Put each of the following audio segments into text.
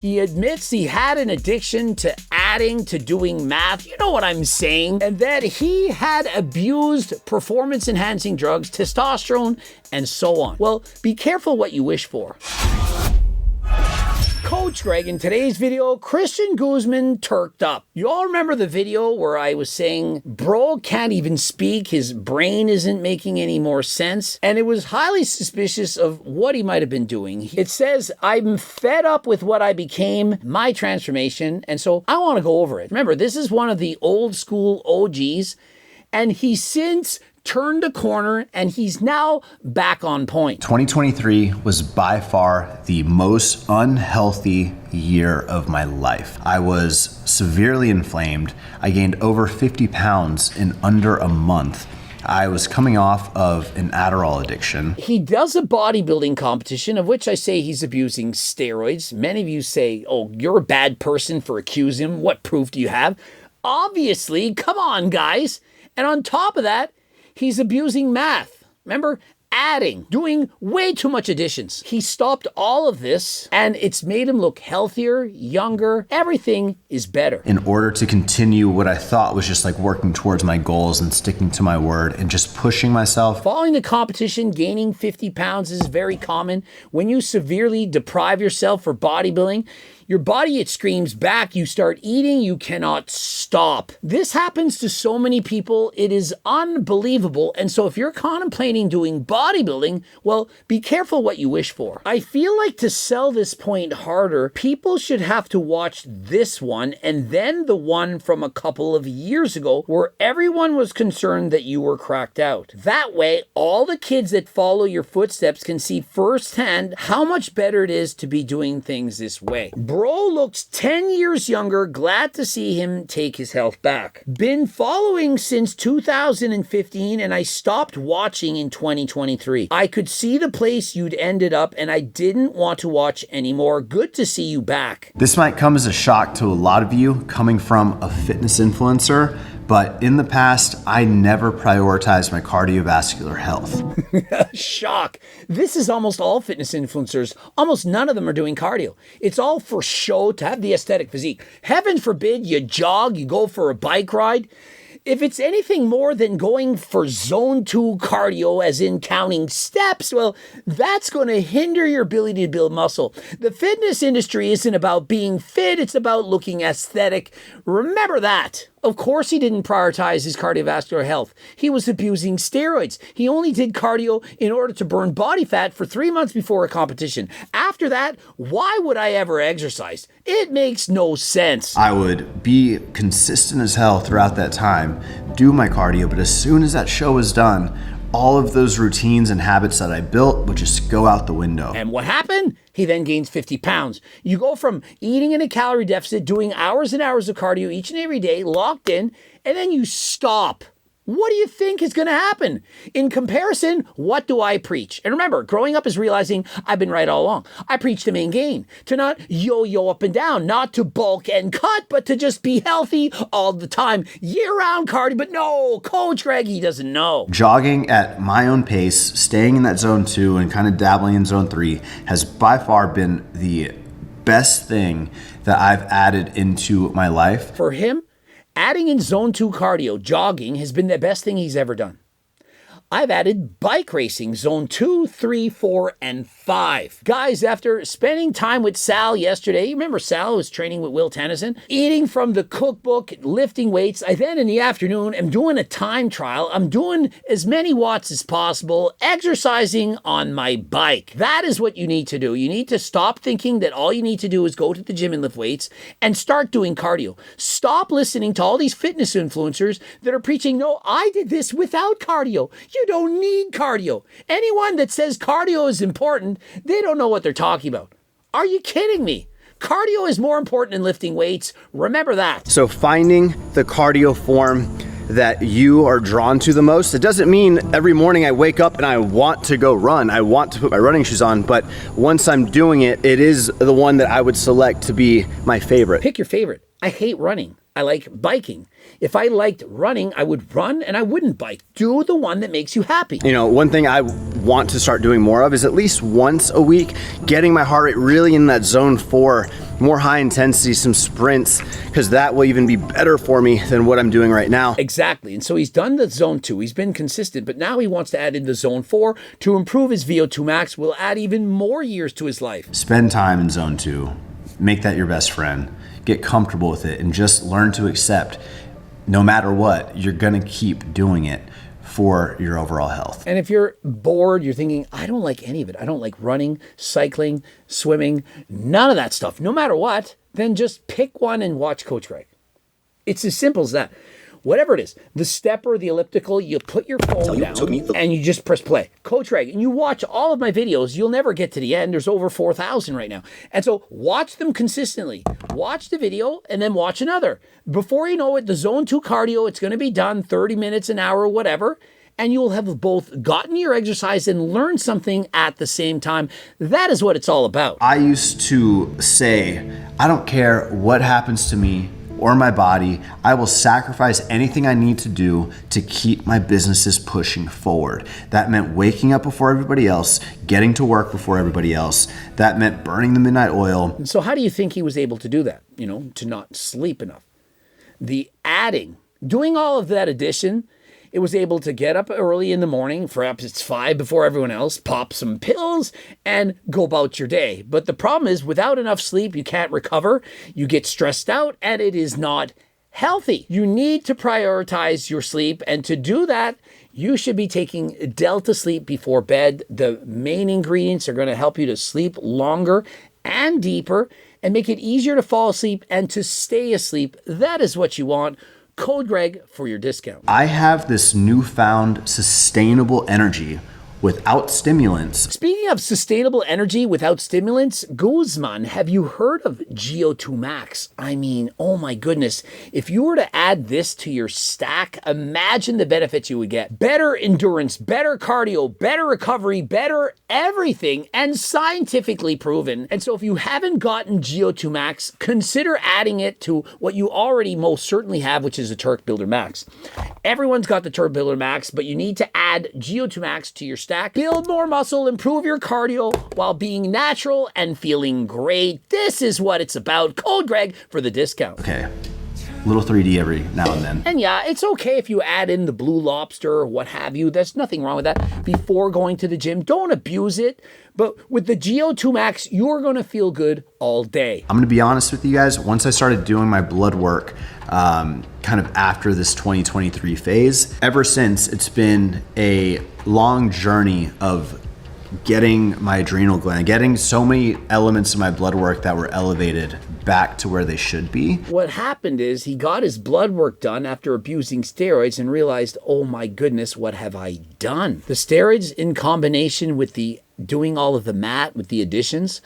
He admits he had an addiction to adding, to doing math, you know what I'm saying, and that he had abused performance-enhancing drugs, testosterone, and so on. Well, be careful what you wish for. Coach Greg, in today's video, Christian Guzman turked up. You all remember the video where I was saying, bro can't even speak, his brain isn't making any more sense, and it was highly suspicious of what he might have been doing. It says, I'm fed up with what I became, my transformation, and so I want to go over it. Remember, this is one of the old school OGs, and he's since turned a corner and he's now back on point. 2023 was by far the most unhealthy year of my life. I was severely inflamed. I gained over 50 pounds in under a month. I was coming off of an Adderall addiction. He does a bodybuilding competition, of which I say he's abusing steroids. Many of you say, oh, you're a bad person for accusing him. What proof do you have? Obviously, come on, guys. And on top of that, he's abusing math. Remember? Adding, doing way too much additions. He stopped all of this and it's made him look healthier, younger. Everything is better. In order to continue what I thought was just like working towards my goals and sticking to my word and just pushing myself. Following the competition, gaining 50 pounds is very common. When you severely deprive yourself for bodybuilding, your body, it screams back. You start eating, you cannot stop. This happens to so many people. It is unbelievable. And so if you're contemplating doing bodybuilding, well, be careful what you wish for. I feel like to sell this point harder, people should have to watch this one and then the one from a couple of years ago where everyone was concerned that you were cracked out. That way, all the kids that follow your footsteps can see firsthand how much better it is to be doing things this way. Bro looks 10 years younger. Glad to see him take his health back. Been following since 2015 and I stopped watching in 2023. I could see the place you'd ended up and I didn't want to watch anymore. Good to see you back. This might come as a shock to a lot of you coming from a fitness influencer, but in the past, I never prioritized my cardiovascular health. Shock. This is almost all fitness influencers. Almost none of them are doing cardio. It's all for show to have the aesthetic physique. Heaven forbid you jog, you go for a bike ride. If it's anything more than going for zone 2 cardio, as in counting steps, well, that's going to hinder your ability to build muscle. The fitness industry isn't about being fit, it's about looking aesthetic. Remember that. Of course he didn't prioritize his cardiovascular health. He was abusing steroids. He only did cardio in order to burn body fat for 3 months before a competition. After that, why would I ever exercise? It makes no sense. I would be consistent as hell throughout that time, do my cardio, but as soon as that show was done, all of those routines and habits that I built would just go out the window. And what happened? He then gains 50 pounds. You go from eating in a calorie deficit, doing hours and hours of cardio each and every day, locked in, and then you stop. What do you think is going to happen? In comparison, what do I preach? And remember, growing up is realizing I've been right all along. I preach to main gain, to not yo-yo up and down, not to bulk and cut, but to just be healthy all the time. Year-round cardio, but no, Coach Greg, he doesn't know. Jogging at my own pace, staying in that zone 2 and kind of dabbling in zone 3 has by far been the best thing that I've added into my life. For him, adding in zone 2 cardio, jogging, has been the best thing he's ever done. I've added bike racing, zone 2, 3, 4, and 5. Guys, after spending time with Sal yesterday, you remember Sal was training with Will Tennyson, eating from the cookbook, lifting weights. I then in the afternoon am doing a time trial. I'm doing as many watts as possible, exercising on my bike. That is what you need to do. You need to stop thinking that all you need to do is go to the gym and lift weights and start doing cardio. Stop listening to all these fitness influencers that are preaching, no, I did this without cardio. You don't need cardio. Anyone that says cardio is important, they don't know what they're talking about. Are you kidding me? Cardio is more important than lifting weights. Remember that. So finding the cardio form that you are drawn to the most, it doesn't mean every morning I wake up and I want to go run. I want to put my running shoes on, but once I'm doing it, it is the one that I would select to be my favorite. Pick your favorite. I hate running. I like biking. If I liked running, I would run and I wouldn't bike. Do the one that makes you happy. You know, one thing I want to start doing more of is at least once a week, getting my heart rate really in that zone 4, more high intensity, some sprints, because that will even be better for me than what I'm doing right now. Exactly. And so he's done the zone 2. He's been consistent, but now he wants to add in the zone 4 to improve his VO2 max, will add even more years to his life. Spend time in zone 2. Make that your best friend. Get comfortable with it and just learn to accept no matter what, you're going to keep doing it for your overall health. And if you're bored, you're thinking, I don't like any of it. I don't like running, cycling, swimming, none of that stuff. No matter what, then just pick one and watch Coach Greg. It's as simple as that. Whatever it is, the stepper, the elliptical, you put your phone down and you just press play. Coach Greg, and you watch all of my videos, you'll never get to the end. There's over 4,000 right now. And so watch them consistently. Watch the video and then watch another. Before you know it, the zone 2 cardio, it's going to be done 30 minutes, an hour, whatever. And you'll have both gotten your exercise and learned something at the same time. That is what it's all about. I used to say, I don't care what happens to me or my body, I will sacrifice anything I need to do to keep my businesses pushing forward. That meant waking up before everybody else, getting to work before everybody else. That meant burning the midnight oil. And so how do you think he was able to do that? You know, to not sleep enough. The adding, doing all of that addition, it was able to get up early in the morning, perhaps it's 5 before everyone else, pop some pills, and go about your day. But the problem is, without enough sleep, you can't recover, you get stressed out, and it is not healthy. You need to prioritize your sleep, and to do that, you should be taking Delta Sleep before bed. The main ingredients are going to help you to sleep longer and deeper, and make it easier to fall asleep and to stay asleep. That is what you want. Code Greg for your discount. I have this newfound sustainable energy without stimulants. Speaking of sustainable energy without stimulants, Guzman, have you heard of GO2 Max? I mean, oh my goodness. If you were to add this to your stack, imagine the benefits you would get. Better endurance, better cardio, better recovery, better everything, and scientifically proven. And so if you haven't gotten GO2 Max, consider adding it to what you already most certainly have, which is a Turk Builder Max. Everyone's got the Turk Builder Max, but you need to add GO2 Max to your stack. Build more muscle, improve your cardio while being natural and feeling great. This is what it's about. Code Greg for the discount. Okay, little 3D every now and then. And yeah, it's okay if you add in the Blue Lobster or what have you. There's nothing wrong with that. Before going to the gym, don't abuse it. But with the GO2 Max, you're going to feel good all day. I'm going to be honest with you guys. Once I started doing my blood work, kind of after this 2023 phase, ever since, it's been a long journey of getting my adrenal gland, getting so many elements of my blood work that were elevated back to where they should be. What happened is he got his blood work done after abusing steroids and realized, oh my goodness, what have I done? The steroids in combination with the doing all of the mat with the additions,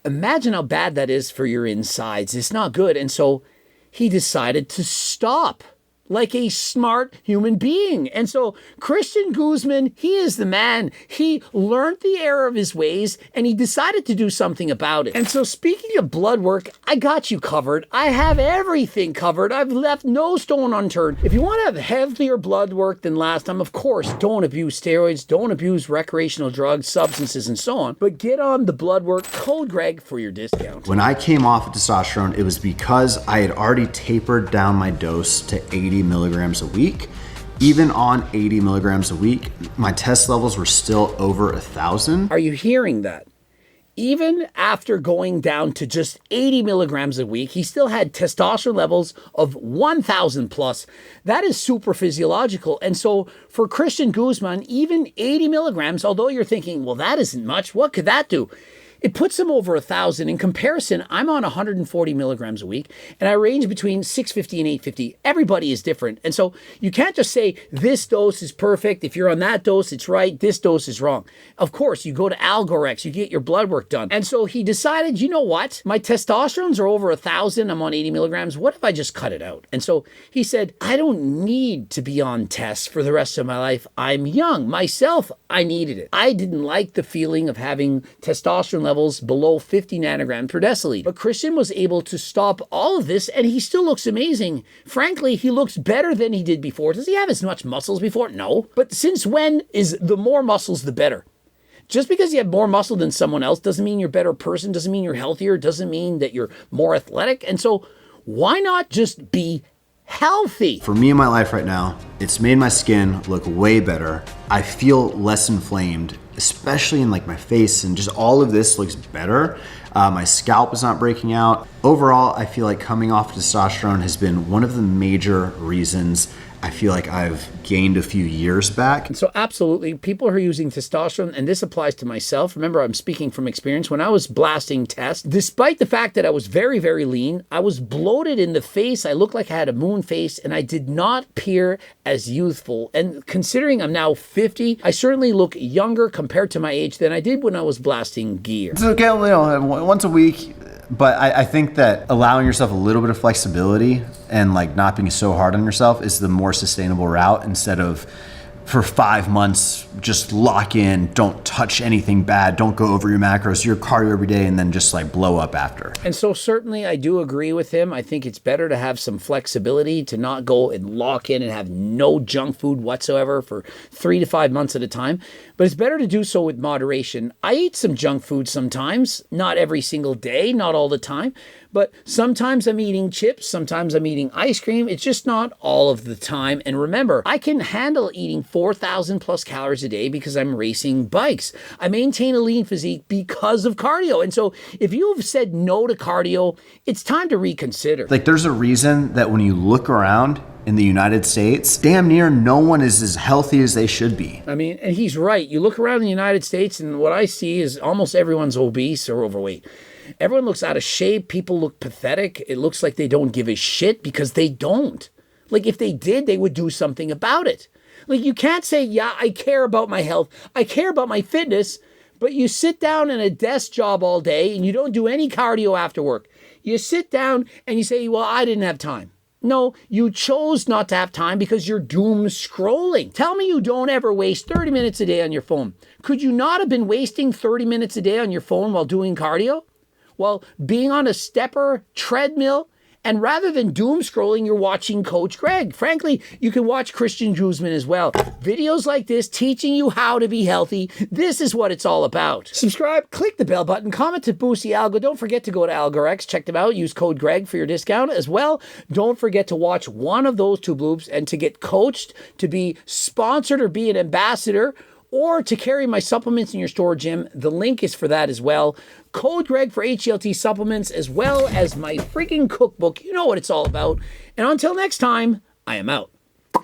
imagine how bad that is for your insides. It's not good. And so he decided to stop like a smart human being. And so Christian Guzman, he is the man. He learned the error of his ways and he decided to do something about it. And so speaking of blood work, I got you covered. I have everything covered. I've left no stone unturned. If you want to have healthier blood work than last time, of course, don't abuse steroids, don't abuse recreational drugs, substances, and so on. But get on the blood work. Code Greg for your discount. When I came off of testosterone, it was because I had already tapered down my dose to 80 milligrams a week. Even on 80 milligrams a week, my test levels were still over 1,000. Are you hearing that? Even after going down to just 80 milligrams a week, he still had testosterone levels of 1,000 plus. That is super physiological. And so for Christian Guzman, even 80 milligrams, although you're thinking, well, that isn't much, what could that do? It puts him over 1,000. In comparison, I'm on 140 milligrams a week, and I range between 650 and 850. Everybody is different. And so you can't just say, this dose is perfect. If you're on that dose, it's right. This dose is wrong. Of course, you go to Algorex, you get your blood work done. And so he decided, you know what? My testosterones are over 1,000. I'm on 80 milligrams. What if I just cut it out? And so he said, I don't need to be on tests for the rest of my life. I'm young. Myself, I needed it. I didn't like the feeling of having testosterone levels below 50 nanograms per deciliter. But Christian was able to stop all of this, and he still looks amazing. Frankly, he looks better than he did before. Does he have as much muscles before? No. But since when is the more muscles the better? Just because you have more muscle than someone else doesn't mean you're a better person, doesn't mean you're healthier, doesn't mean that you're more athletic. And so why not just be healthy? For me in my life right now, it's made my skin look way better. I feel less inflamed, especially in like my face, and just all of this looks better. My scalp is not breaking out. Overall, I feel like coming off testosterone has been one of the major reasons I feel like I've gained a few years back. And so absolutely, people who are using testosterone, and this applies to myself. Remember, I'm speaking from experience. When I was blasting tests, despite the fact that I was very, very lean, I was bloated in the face. I looked like I had a moon face, and I did not appear as youthful. And considering I'm now 50, I certainly look younger compared to my age than I did when I was blasting gear. It's okay, once a week. But I think that allowing yourself a little bit of flexibility and like not being so hard on yourself is the more sustainable route, instead of for 5 months, just lock in, don't touch anything bad, don't go over your macros, your cardio every day, and then just like blow up after. And so certainly I do agree with him. I think it's better to have some flexibility, to not go and lock in and have no junk food whatsoever for 3 to 5 months at a time. But it's better to do so with moderation. I eat some junk food sometimes, not every single day, not all the time. But sometimes I'm eating chips, sometimes I'm eating ice cream. It's just not all of the time. And remember, I can handle eating 4,000 plus calories a day because I'm racing bikes. I maintain a lean physique because of cardio. And so if you've said no to cardio, it's time to reconsider. Like, there's a reason that when you look around in the United States, damn near no one is as healthy as they should be. I mean, and he's right. You look around the United States and what I see is almost everyone's obese or overweight. Everyone looks out of shape. People look pathetic. It looks like they don't give a shit because they don't. Like, if they did, they would do something about it. Like, you can't say, yeah, I care about my health. I care about my fitness, but you sit down in a desk job all day and you don't do any cardio after work. You sit down and you say, well, I didn't have time. No, you chose not to have time because you're doom scrolling. Tell me you don't ever waste 30 minutes a day on your phone. Could you not have been wasting 30 minutes a day on your phone while doing cardio? Well, being on a stepper, treadmill, and rather than doom scrolling, you're watching Coach Greg. Frankly, you can watch Christian Druzman as well. Videos like this teaching you how to be healthy. This is what it's all about. Subscribe, click the bell button, comment to boost the algo. Don't forget to go to AlgoRx, check them out, use code Greg for your discount as well. Don't forget to watch one of those two bloops and to get coached to be sponsored or be an ambassador, or to carry my supplements in your store, Jim. The link is for that as well. Code Greg for HLT supplements, as well as my freaking cookbook. You know what it's all about. And until next time, I am out.